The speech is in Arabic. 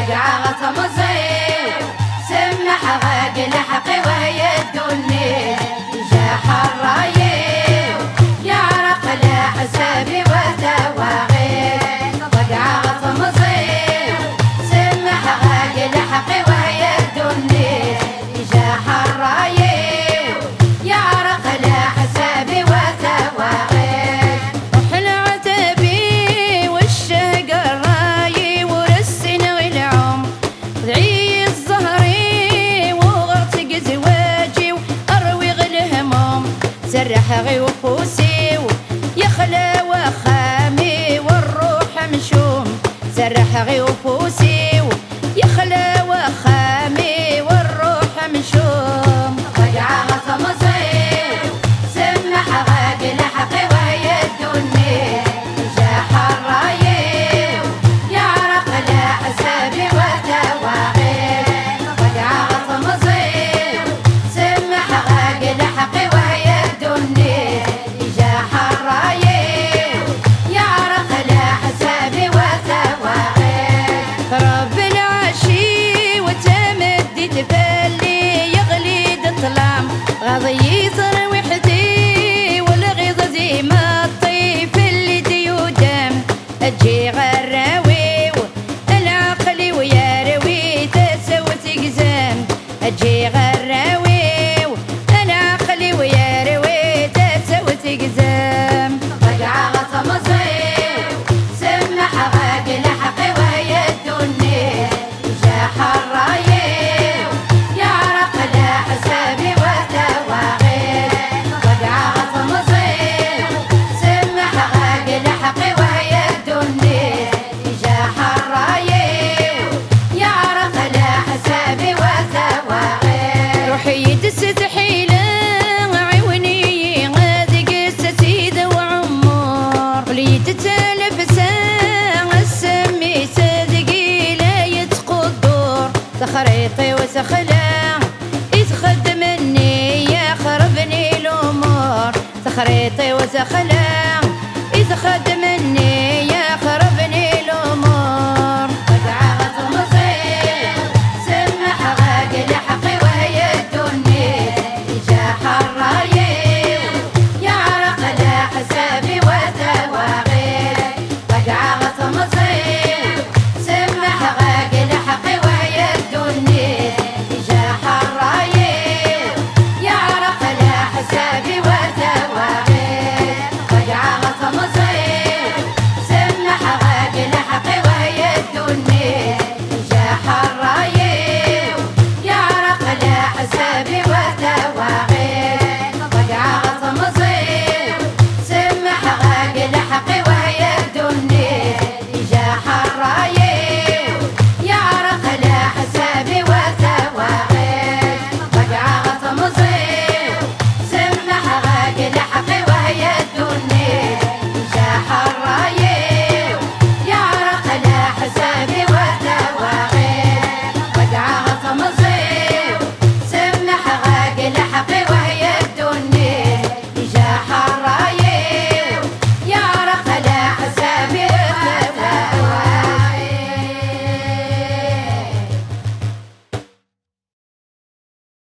رجع غطمزي سمح غاقل حقي وهي الدنيا جاح الرايب يعرق لحسابي وتواغي رجع غطمزي سمح غاقل حقي وهي الدنيا جاح الرايب يعرق لحسابي وتواغي روح العتبي والشهق الراي ورسن والعم ضعي الزهري وغرتق زواجي واروي الهموم سرح غي وفوسي يخلى وخامي والروح مشوم سرح غي وفوسي يخلى وخامي والروح مشوم رجع غطمزي سمح غاقل حقي وهي الدنيا جاح الرايب يعرق لحسابي وتواغي رجع غطمزي سمح غاقل حقي وهي الدنيا جاح الرايب يعرق لحسابي وتواغي رب العشي وتمدي تفلي يغلي الظلام غاضي يصر وحدي والغيظ زي ما الطيف اللي ديودم اجي غراوي العقل ويروي تسوى تقزام اجي غراوي العقل ويروي تسوى تقزام رجع غطمزي سمح غاقل حقي وهي الدنيا جاح الرايب يعرق لحسابي وتواغي رجع غطمزي سمح غاقل حقي وهي الدنيا جاح الرايب يعرق لحسابي وتواغي روحي تستحيله عيوني غادي قصة سيدة وعمر ولي تتلف ساعة السمي صدقي لا يتقدر سخريطي وسخلا يتخدم النية خربني الأمور سخريطي وسخلا يتخدم